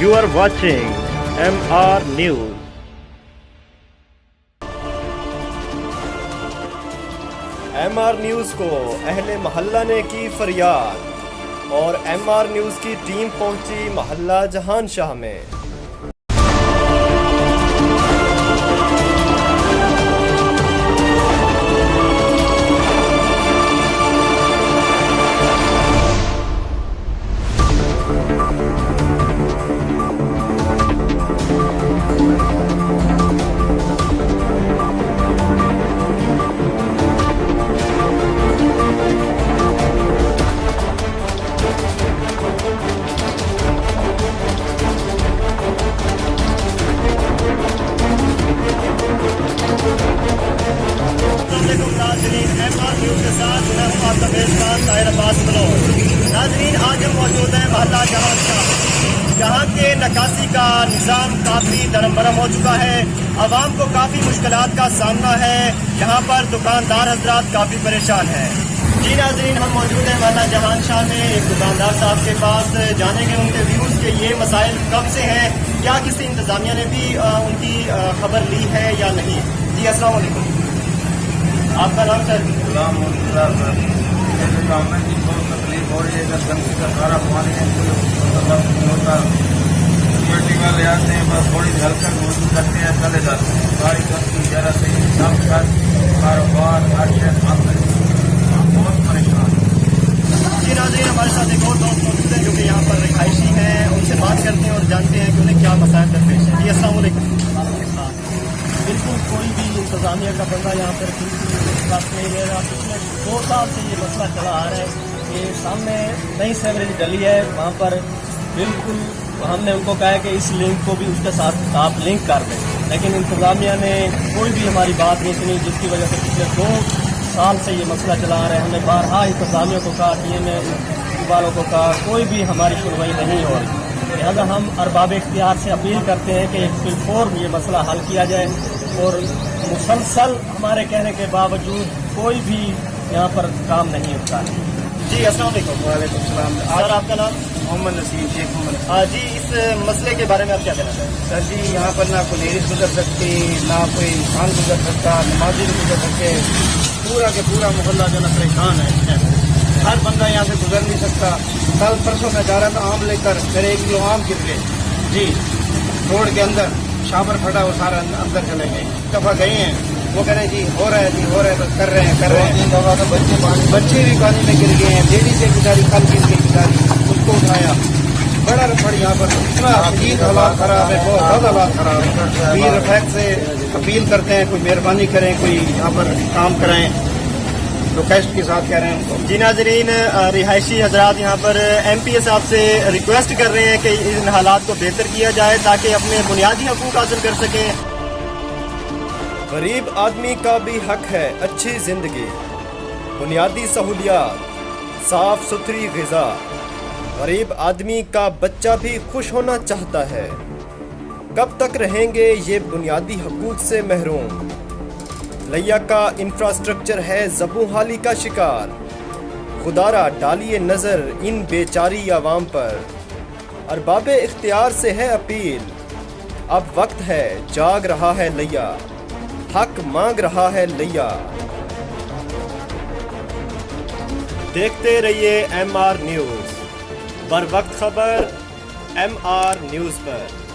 You are watching MR News. MR news को अहले महल्ला ने की फरियाद और MR न्यूज़ की टीम पहुंची महल्ला जहान शाह में। नाज़रीन, आज हम मौजूद हैं महल्ला जहान शाह, जहाँ के नकासी का निज़ाम काफ़ी दरमबरम हो चुका है। आवाम को काफ़ी मुश्किलात का सामना है। यहाँ पर दुकानदार हजरात काफ़ी परेशान हैं। जी नाज़रीन, हम मौजूद हैं महल्ला जहान शाह में एक दुकानदार साहब के पास। जानेंगे उनके व्यूज़ के ये मसाइल कब से हैं, क्या किसी इंतज़ामिया ने भी उनकी खबर ली है या नहीं। जी अस्सलाम वालेकुम, आपका नाम सर? गवर्नमेंट की बहुत तकलीफ हो रही है। जब गंदगी का सारा पानी है नहीं होता, सिक्योरिटी वाले आते हैं, बस थोड़ी हल्का मौजूद करते हैं, चले जाते हैं। सारी गंदगी जरा से सब कारोबार हर शहर बंद है, हम बहुत परेशान हैं। जी नाज़रीन, हमारे साथ एक और दोस्त मौजूद हैं जो कि यहाँ पर रिहायशी हैं। उनसे बात करते हैं और जानते हैं कि उन्हें क्या मसाइल दरपेश है। जी अस्सलाम वालेकुम। बिल्कुल कोई भी इंतज़ामिया का बंदा यहाँ पर नहीं रह रहा। पिछले 2 साल से ये मसला चला आ रहा है कि सामने नई सेवरेज डली है, वहाँ पर बिल्कुल हमने उनको कहा है कि इस लिंक को भी उसके साथ आप लिंक कर दें, लेकिन इंतज़ामिया ने कोई भी हमारी बात नहीं सुनी, जिसकी वजह से पिछले 2 साल से ये मसला चला आ रहा है। हमने बारहा इंतज़ामिया को कहा, TM वालों को कहा, कोई भी हमारी सुनवाई नहीं हो रही। लिहाजा हम अरबाब इख्तियार से अपील करते हैं कि बिलफौर ये मसला हल किया जाए और मुसलसल हमारे कहने के बावजूद कोई भी यहाँ पर काम नहीं होता है। जी अस्सलाम वालेकुम। वालेकुम सलाम। सर आपका नाम? मोहम्मद नसीम, शेख मोहम्मद। जी, इस मसले के बारे में आप क्या कहना चाहेंगे? सर जी, यहाँ पर ना कोई लेडीज गुजर सकती, ना कोई इंसान गुजर सकता, नमाजी नहीं गुजर सकते। पूरा के पूरा मोहल्ला जो ना परेशान है। हर बंदा यहाँ से गुजर नहीं सकता। कल परसों मैं जा रहा था आम लेकर, मेरे 1 किलो आम गिर गए जी रोड के अंदर, शावर फटा, वो सारा अंदर चले गए। दफा गए हैं, वो कह रहे हैं जी हो रहा है, जी हो रहा है, बस कर रहे हैं। दफा तो बच्चे भी पानी में गिर गए हैं। लेडी से बेचारी कल गिर गई बेचारी, उसको उठाया। बड़ा रफड़ यहाँ पर, इतना शदीद हालात खराब है, बहुत ज़्यादा हालात खराब है। वीर रफैक से अपील करते हैं, कोई मेहरबानी करें, कोई यहाँ पर काम कराएं, रिक्वेस्ट के साथ कह रहे हैं। जी नाज़रीन, रिहायशी हजरात यहाँ पर MPA साहब से रिक्वेस्ट कर रहे हैं कि इन हालात को बेहतर किया जाए ताकि अपने बुनियादी हकूक़ हासिल कर सकें। गरीब आदमी का भी हक है अच्छी ज़िंदगी, बुनियादी सहूलियात, साफ सुथरी ग़िज़ा। गरीब आदमी का बच्चा भी खुश होना चाहता है। कब तक रहेंगे ये बुनियादी हकूक़ से महरूम। लिया का इंफ्रास्ट्रक्चर है ज़बूहाली का शिकार। खुदारा डालिए नज़र इन बेचारी आवाम पर। अरबाब इख्तियार से है अपील, अब वक्त है, जाग रहा है लिया, हक मांग रहा है लिया। देखते रहिए MR न्यूज़, बर वक्त खबर MR न्यूज़ पर।